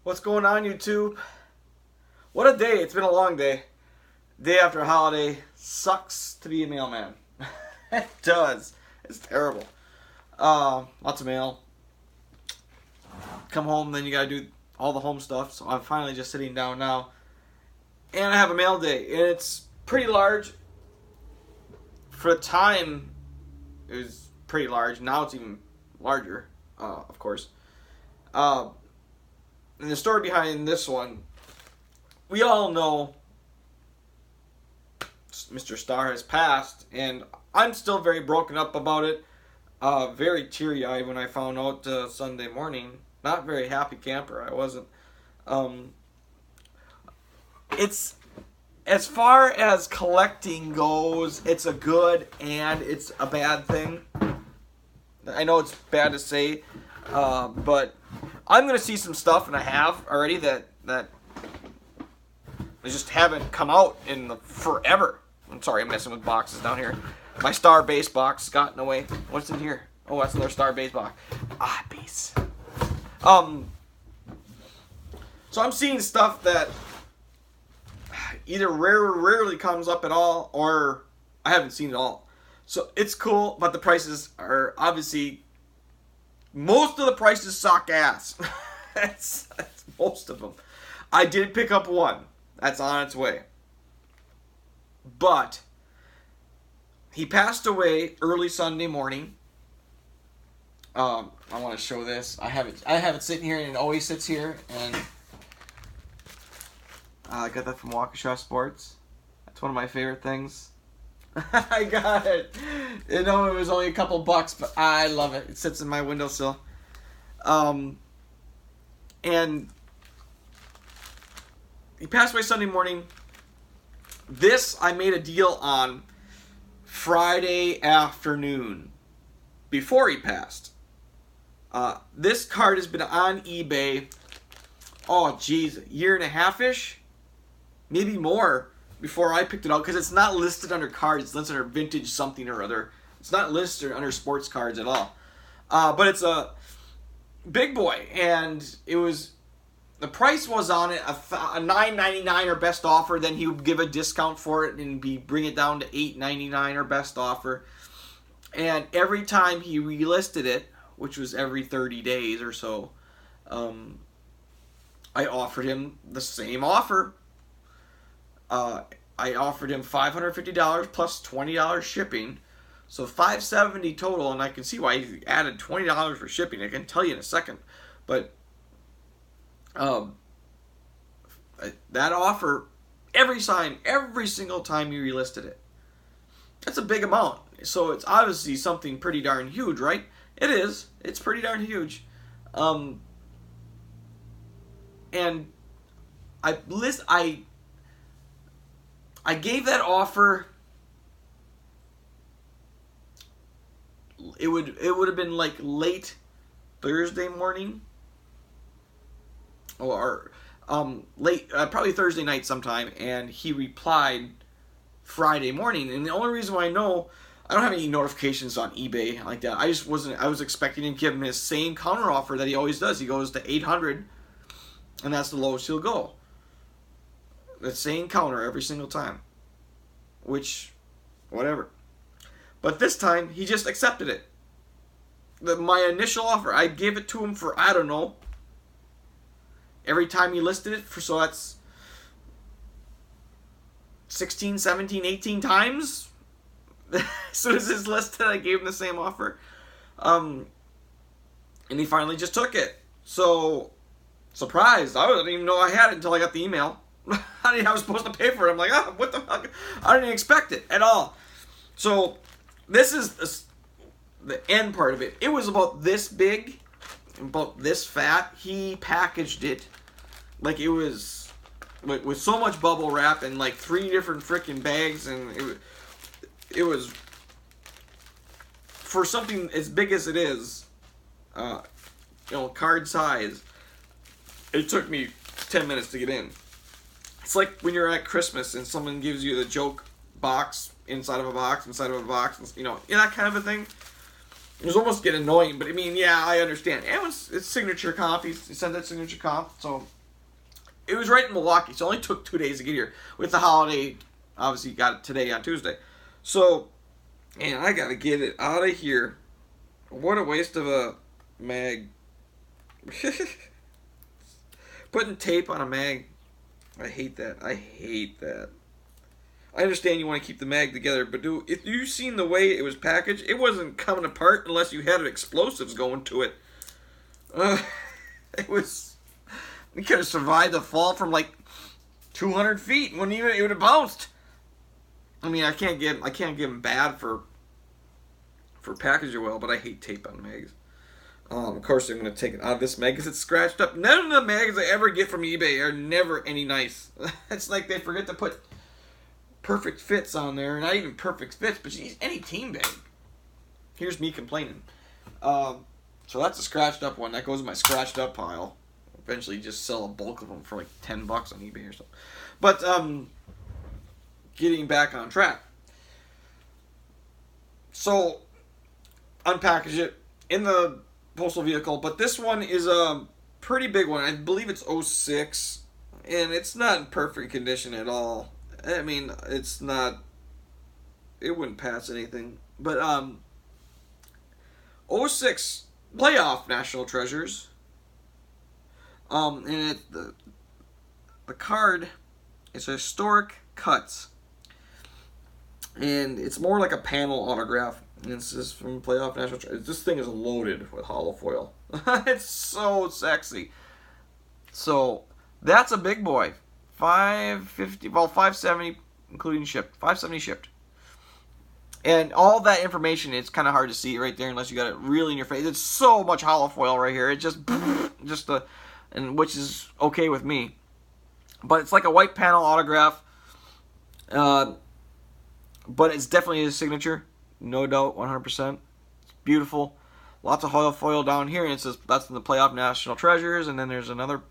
What's going on, YouTube? What a day. It's been a long day. Day after a holiday. Sucks to be a mailman. It does. It's terrible. Lots of mail. Come home, then you gotta do all the home stuff. So I'm finally just sitting down now. And I have a mail day. And it's pretty large. For the time, it was pretty large. Now it's even larger, of course. And the story behind this one, we all know Mr. Starr has passed, and I'm still very broken up about it. Very teary-eyed when I found out Sunday morning. Not very happy camper, I wasn't. It's, as far as collecting goes, it's a good and it's a bad thing. I know it's bad to say, but I'm going to see some stuff, and I have already, that they just haven't come out in forever. I'm sorry, I'm messing with boxes down here. My Starr base box got in the way. What's in here? Oh, that's another Starr base box. Base. So I'm seeing stuff that either rarely comes up at all, or I haven't seen it all. So it's cool, but the prices are obviously, most of the prices suck ass. that's most of them. I did pick up one. That's on its way. But he passed away early Sunday morning. I want to show this. I have it sitting here, and it always sits here. And I got that from Waukesha Sports. That's one of my favorite things. I got it. You know, it was only a couple bucks, but I love it. It sits in my windowsill. And he passed away Sunday morning. This I made a deal on Friday afternoon before he passed. This card has been on eBay, oh geez, a year and a half-ish? Maybe more before I picked it out, because it's not listed under cards. It's listed under vintage something or other. It's not listed under sports cards at all. But it's a big boy, and it was, the price was on it a $9.99 or best offer. Then he would give a discount for it and bring it down to $8.99 or best offer. And every time he relisted it, which was every 30 days or so, I offered him the same offer. I offered him $550 plus $20 shipping, so $570 total, and I can see why he added $20 for shipping. I can tell you in a second, but that offer, every single time you relisted it, that's a big amount. So it's obviously something pretty darn huge, right? It is. It's pretty darn huge. And I gave that offer. It would have been like late Thursday morning, or late probably Thursday night sometime, and he replied Friday morning. And the only reason why I know, I don't have any notifications on eBay like that. I was expecting him to give him his same counter offer that he always does. He goes to 800, and that's the lowest he'll go. The same counter every single time. Which, whatever. But this time, he just accepted it. My initial offer, I gave it to him for, I don't know, every time he listed it, so that's 16, 17, 18 times. As soon as it's listed, I gave him the same offer. And he finally just took it. So, surprised. I didn't even know I had it until I got the email. I was supposed to pay for it. I'm like, what the fuck? I didn't expect it at all. So, this is the end part of it. It was about this big, about this fat. He packaged it like it was with so much bubble wrap and like 3 different freaking bags, and it was, for something as big as it is, card size. It took me 10 minutes to get in. It's like when you're at Christmas and someone gives you the joke box inside of a box, that kind of a thing. It was almost getting annoying, but I mean, yeah, I understand. And it's signature comp. He sent that signature comp, so it was right in Milwaukee. So it only took 2 days to get here. With the holiday, obviously, got it today on Tuesday. So, and I gotta get it out of here. What a waste of a mag. Putting tape on a mag. I hate that. I hate that. I understand you want to keep the mag together, but if you've seen the way it was packaged, it wasn't coming apart unless you had explosives going to it. It was. We could have survived the fall from like 200 feet. It would have bounced. I mean, I can't give him bad for packaging well, but I hate tape on mags. Of course, I'm going to take it out of this mag because it's scratched up. None of the mags I ever get from eBay are never any nice. It's like they forget to put perfect fits on there. Not even perfect fits, but geez, any team bag. Here's me complaining. So that's a scratched up one. That goes in my scratched up pile. Eventually just sell a bulk of them for like $10 on eBay or something. But getting back on track. So unpackage it in the postal vehicle, but this one is a pretty big one. I believe it's 06, and it's not in perfect condition at all. I mean, it's not, it wouldn't pass anything, but 06 playoff National Treasures. And the card is historic cuts, and it's more like a panel autograph. And this is from playoff National Treasures. This thing is loaded with hollow foil. It's so sexy. So that's a big boy. $550, well, $570 including shipped. $570 shipped. And all that information, it's kind of hard to see right there unless you got it really in your face. It's so much hollow foil right here. It just and which is okay with me. But it's like a white panel autograph. But it's definitely his signature. No doubt, 100%. It's beautiful. Lots of hollow foil down here, and it says that's in the playoff National Treasures. And then there's another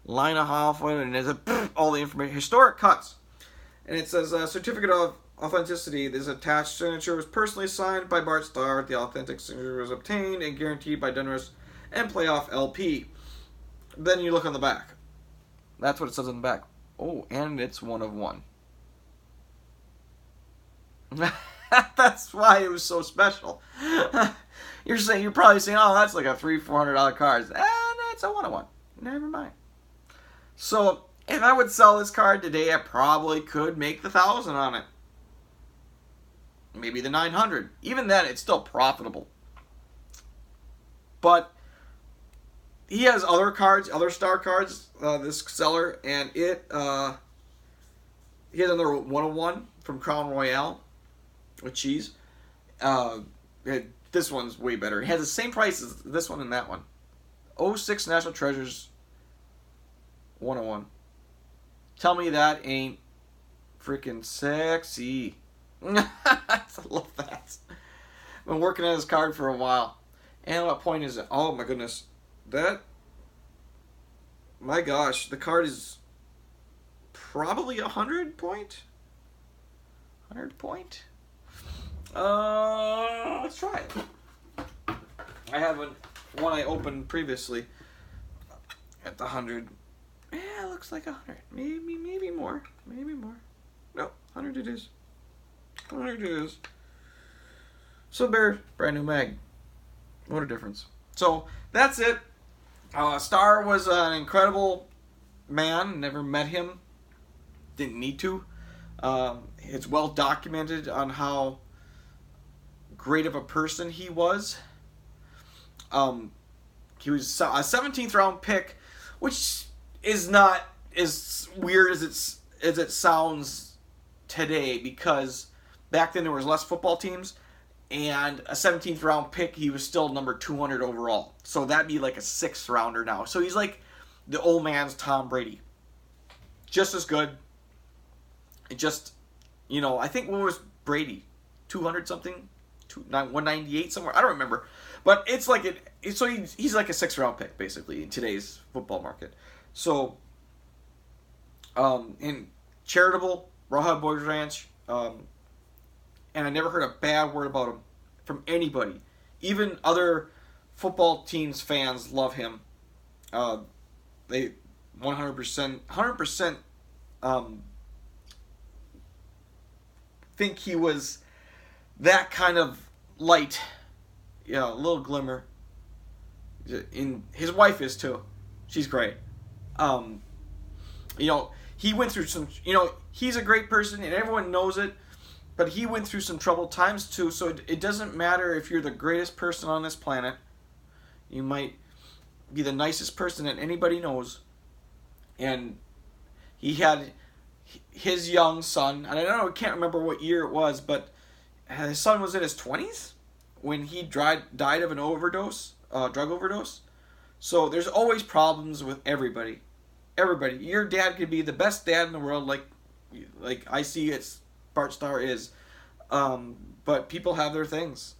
line of hollow foil, and there's all the information. Historic cuts. And it says certificate of authenticity. This attached signature was personally signed by Bart Starr. The authentic signature was obtained and guaranteed by Donruss and Playoff LP. Then you look on the back. That's what it says on the back. Oh, and it's one of one. That's why it was so special. You're probably saying, oh, that's like a $300-$400 card. No, it's a 1-of-1. Never mind. So if I would sell this card today, I probably could make the 1,000 on it. Maybe the 900. Even then, it's still profitable. But he has other cards, other Starr cards, this seller, and he has another 1-of-1 from Crown Royale with cheese. This one's way better. It has the same price as this one and that one. 06 National Treasures 1-of-1. Tell me that ain't freaking sexy. I love that. I've been working on this card for a while. And what point is it? Oh my goodness. My gosh, the card is probably 100 point? 100 point? Let's try it. I have one I opened previously at the 100. Yeah, it looks like 100. Maybe more. Maybe more. No, 100 it is. 100 it is. So brand new mag. What a difference. So that's it. Starr was an incredible man. Never met him. Didn't need to. It's well documented on how great of a person he was. He was a 17th round pick, which is not as weird as it sounds today, because back then there was less football teams, and a 17th round pick, he was still number 200 overall. So that'd be like a 6th rounder now. So he's like the old man's Tom Brady. Just as good. Just, I think what was Brady? 200 something? 198 somewhere? I don't remember. But it's like so he's like a 6th round pick, basically, in today's football market. So, in charitable, Rawhide Boys Ranch, and I never heard a bad word about him from anybody. even other football teams fans love him. They 100% think he was that kind of light, a little glimmer. His wife is too. She's great. He went through some. He's a great person, and everyone knows it. But he went through some troubled times too. So it doesn't matter if you're the greatest person on this planet. You might be the nicest person that anybody knows. And he had his young son, and I can't remember what year it was, but his son was in his 20s when he died of an overdose, drug overdose. So there's always problems with everybody. Everybody. Your dad could be the best dad in the world, like I see it's Bart Starr is, but people have their things.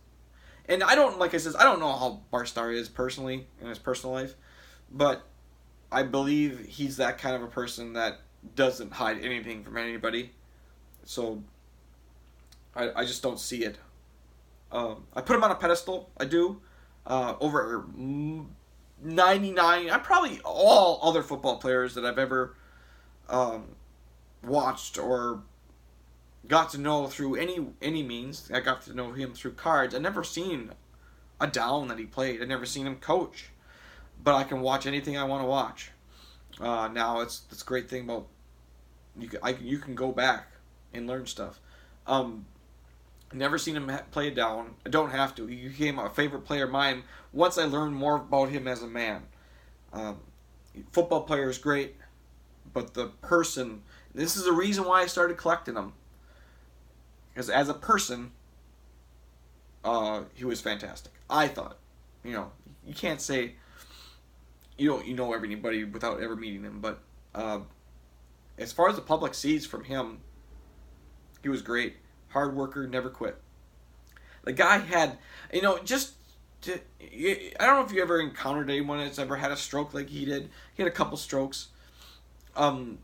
And I don't know how Bart Starr is personally in his personal life, but I believe he's that kind of a person that doesn't hide anything from anybody. So I just don't see it. I put him on a pedestal. I do. Over 99, probably all other football players that I've ever watched or got to know through any means. I got to know him through cards. I never seen a down that he played. I never seen him coach, but I can watch anything I want to watch. Now it's a great thing about you can go back and learn stuff. Never seen him play down. I don't have to. He became a favorite player of mine once I learned more about him as a man. Football player is great, but the person. This is the reason why I started collecting them. Because as a person, he was fantastic. I thought, you can't say you know everybody without ever meeting him, but as far as the public sees from him, he was great. Hard worker, never quit. The guy had, I don't know if you ever encountered anyone that's ever had a stroke like he did. He had a couple strokes. Some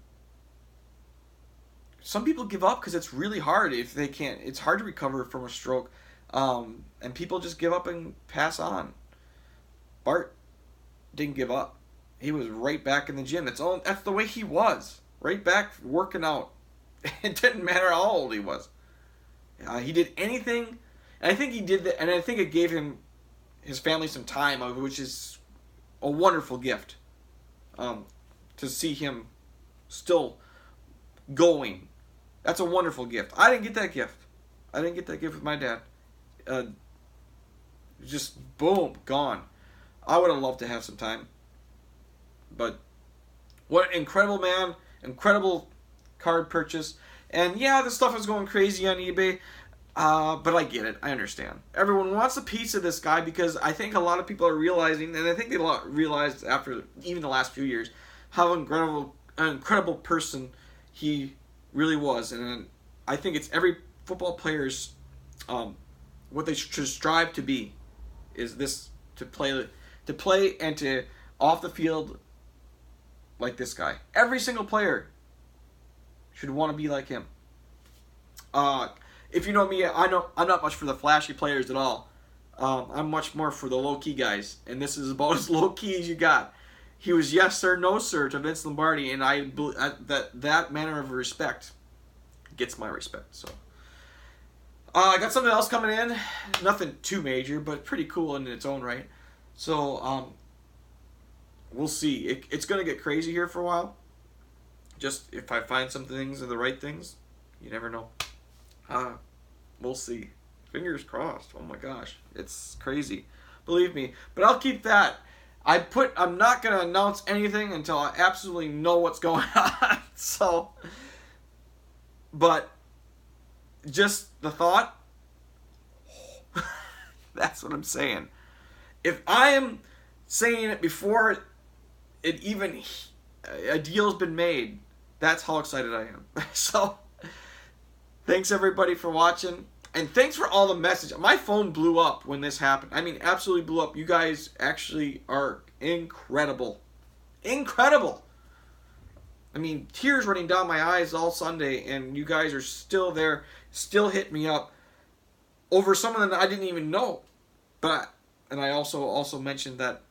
people give up because it's really hard if they can't. It's hard to recover from a stroke, and people just give up and pass on. Bart didn't give up. He was right back in the gym. That's the way he was. Right back working out. It didn't matter how old he was. He did anything, and I think he did that, and I think it gave his family some time, which is a wonderful gift. To see him still going, that's a wonderful gift. I didn't get that gift. I didn't get that gift with my dad. Just boom, gone. I would have loved to have some time, but what an incredible man, incredible card purchase. And yeah, this stuff is going crazy on eBay, but I get it. I understand. Everyone wants a piece of this guy because I think a lot of people are realizing, and I think they realized after even the last few years, how incredible person he really was. And I think it's every football player's what they should strive to be is this to play and to off the field like this guy. Every single player should want to be like him. If you know me, I'm not much for the flashy players at all. I'm much more for the low-key guys, and this is about as low-key as you got. He was yes sir, no sir to Vince Lombardi, and that manner of respect gets my respect. So I got something else coming in, nothing too major, but pretty cool in its own right. So we'll see. It's gonna get crazy here for a while. Just if I find some things and the right things, you never know. We'll see. Fingers crossed. Oh my gosh, it's crazy. Believe me. But I'll keep that. I'm not gonna announce anything until I absolutely know what's going on. So, but just the thought. That's what I'm saying. If I am saying it before it even a deal's been made, that's how excited I am. So, thanks everybody for watching. And thanks for all the messages. My phone blew up when this happened. I mean, absolutely blew up. You guys actually are incredible. Incredible. I mean, tears running down my eyes all Sunday, and you guys are still there, still hit me up over someone that I didn't even know. and I also mentioned that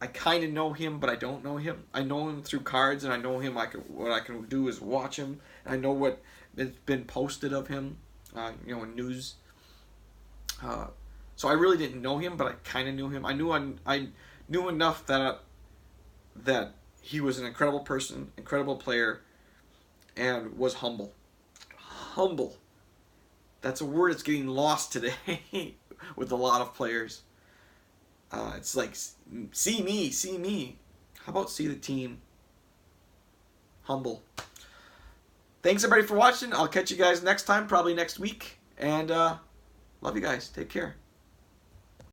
I kind of know him, but I don't know him. I know him through cards, and I know him. What I can do is watch him. I know what has been posted of him, in news. So I really didn't know him, but I kind of knew him. I knew enough that he was an incredible person, incredible player, and was humble. Humble. That's a word that's getting lost today with a lot of players. It's like, see me, see me. How about see the team? Humble. Thanks everybody for watching. I'll catch you guys next time, probably next week. And love you guys. Take care.